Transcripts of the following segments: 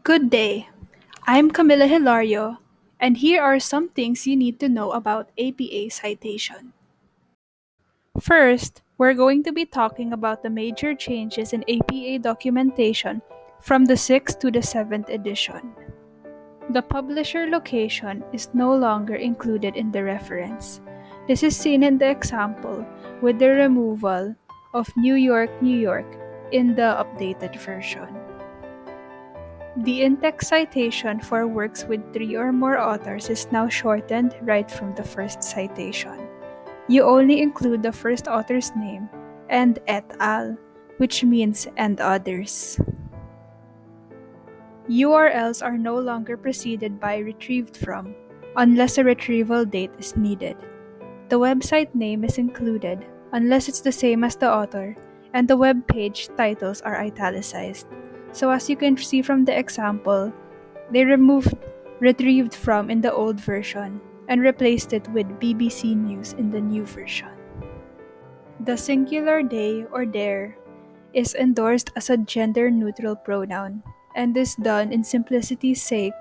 Good day. I'm Camila Hilario, and here are some things you need to know about APA Citation. First, we're going to be talking about the major changes in APA documentation from the 6th to the 7th edition. The publisher location is no longer included in the reference. This is seen in the example with the removal of New York, New York in the updated version. The in-text citation for works with 3 or more authors is now shortened right from the first citation. You only include the first author's name and et al., which means and others. URLs are no longer preceded by retrieved from, unless a retrieval date is needed. The website name is included unless it's the same as the author, and the web page titles are italicized. So as you can see from the example, they removed retrieved from in the old version and replaced it with BBC News in the new version. The singular they or their is endorsed as a gender-neutral pronoun and is done in simplicity's sake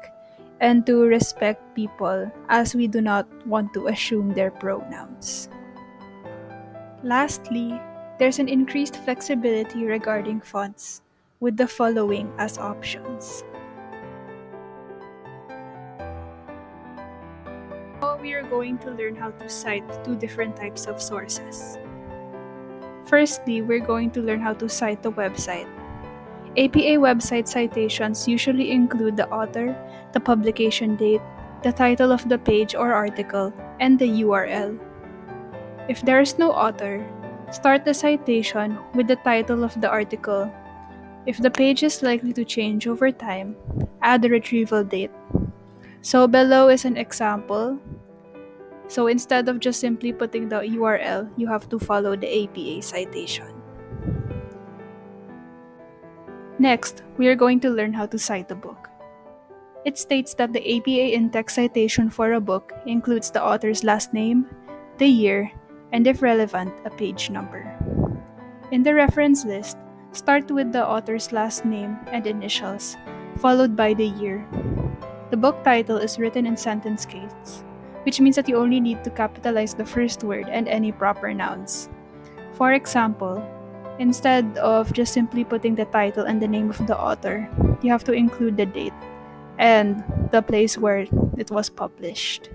and to respect people as we do not want to assume their pronouns. Lastly, there's an increased flexibility regarding fonts with the following as options. Now we are going to learn how to cite 2 different types of sources. Firstly, we're going to learn how to cite the website. APA website citations usually include the author, the publication date, the title of the page or article, and the URL. If there is no author, start the citation with the title of the article. If the page is likely to change over time, add the retrieval date. So below is an example. So instead of just simply putting the URL, you have to follow the APA citation. Next, we are going to learn how to cite a book. It states that the APA in-text citation for a book includes the author's last name, the year, and if relevant, a page number. In the reference list, start with the author's last name and initials, followed by the year. The book title is written in sentence case, which means that you only need to capitalize the first word and any proper nouns. For example, instead of just simply putting the title and the name of the author, you have to include the date and the place where it was published.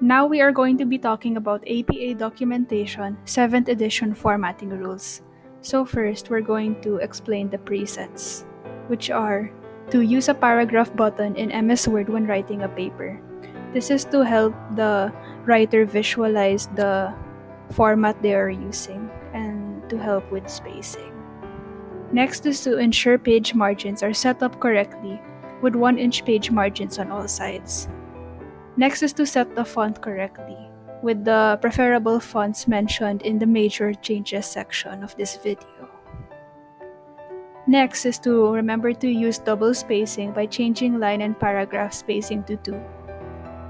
Now we are going to be talking about APA documentation 7th edition formatting rules. So first, we're going to explain the presets, which are to use a paragraph button in MS Word when writing a paper. This is to help the writer visualize the format they are using and to help with spacing. Next is to ensure page margins are set up correctly with 1-inch page margins on all sides. Next is to set the font correctly with the preferable fonts mentioned in the major changes section of this video. Next is to remember to use double spacing by changing line and paragraph spacing to 2.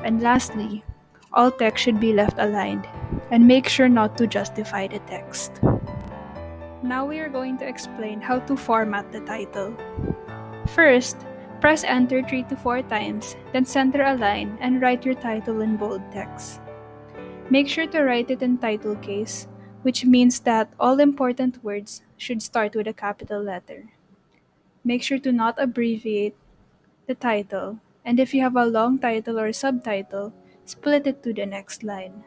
And lastly, all text should be left aligned and make sure not to justify the text. Now we are going to explain how to format the title. First, press enter 3 to 4 times, then center a line and write your title in bold text. Make sure to write it in title case, which means that all important words should start with a capital letter. Make sure to not abbreviate the title, and if you have a long title or subtitle, split it to the next line.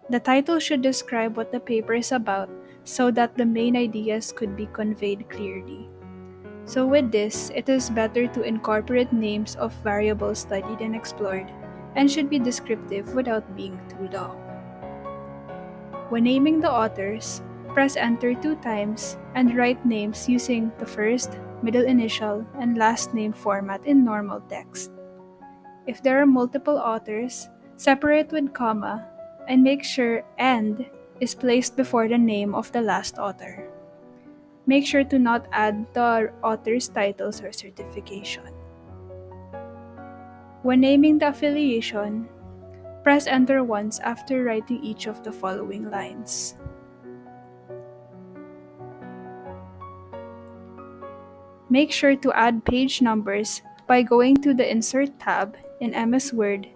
The title should describe what the paper is about so that the main ideas could be conveyed clearly. So with this, it is better to incorporate names of variables studied and explored, and should be descriptive without being too long. When naming the authors, press enter 2 times and write names using the first, middle initial, and last name format in normal text. If there are multiple authors, separate with comma and make sure "and" is placed before the name of the last author. Make sure to not add the author's titles or certification. When naming the affiliation, press enter once after writing each of the following lines. Make sure to add page numbers by going to the Insert tab in MS Word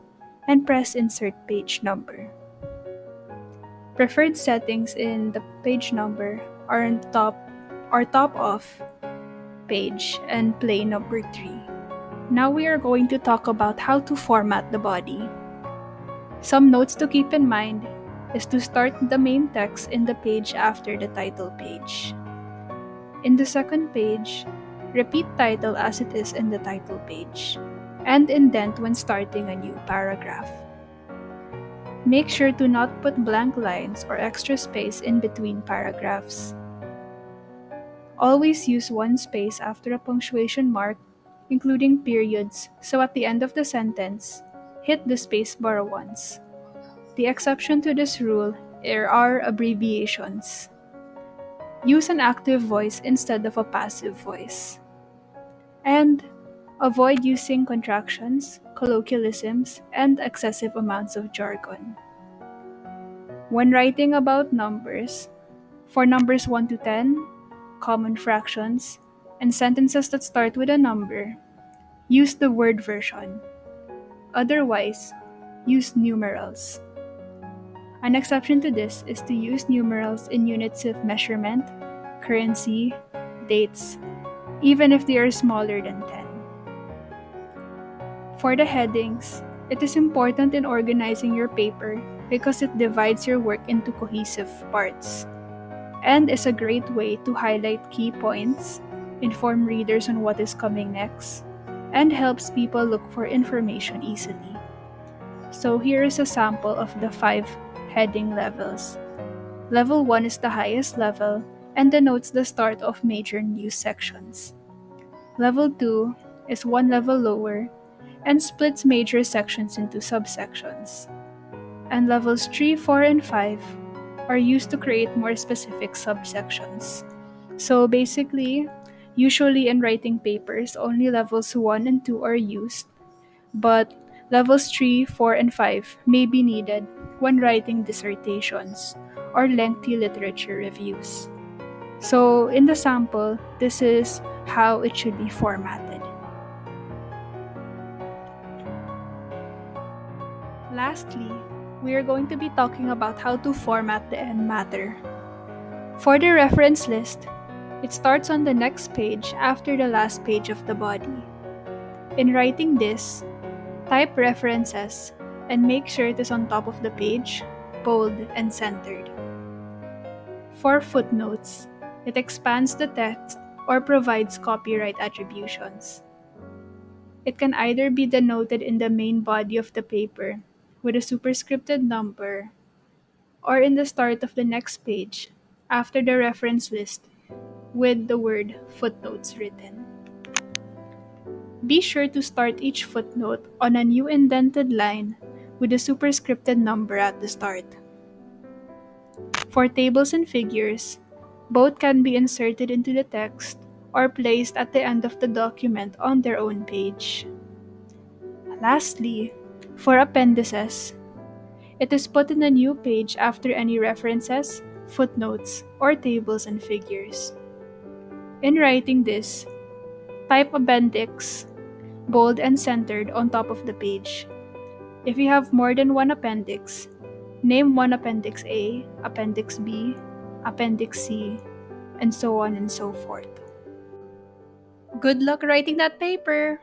and press Insert Page Number. Preferred settings in the page number are on top of page and play number 3. Now we are going to talk about how to format the body. Some notes to keep in mind is to start the main text in the page after the title page. In the second page, repeat title as it is in the title page, and indent when starting a new paragraph. Make sure to not put blank lines or extra space in between paragraphs. Always use one space after a punctuation mark, including periods, so at the end of the sentence, hit the space bar once. The exception to this rule are abbreviations. Use an active voice instead of a passive voice. And avoid using contractions, colloquialisms, and excessive amounts of jargon. When writing about numbers, for numbers 1 to 10, common fractions, and sentences that start with a number, use the word version. Otherwise, use numerals. An exception to this is to use numerals in units of measurement, currency, dates, even if they are smaller than 10. For the headings, it is important in organizing your paper because it divides your work into cohesive parts and is a great way to highlight key points, inform readers on what is coming next, and helps people look for information easily. So here is a sample of the 5 heading levels. Level 1 is the highest level and denotes the start of major news sections. Level 2 is one level lower and splits major sections into subsections. And levels 3, 4, and 5 are used to create more specific subsections. So basically, usually in writing papers, only levels 1 and 2 are used, but levels 3, 4, and 5 may be needed when writing dissertations or lengthy literature reviews. So in the sample, this is how it should be formatted. Lastly, we are going to be talking about how to format the end matter. For the reference list, it starts on the next page after the last page of the body. In writing this, type references and make sure it is on top of the page, bold, and centered. For footnotes, it expands the text or provides copyright attributions. It can either be denoted in the main body of the paper with a superscripted number or in the start of the next page after the reference list with the word footnotes written. Be sure to start each footnote on a new indented line with a superscripted number at the start. For tables and figures, both can be inserted into the text or placed at the end of the document on their own page. Lastly, for appendices, it is put in a new page after any references, footnotes, or tables and figures. In writing this, type appendix, bold and centered on top of the page. If you have more than one appendix, name one Appendix A, Appendix B, Appendix C, and so on and so forth. Good luck writing that paper!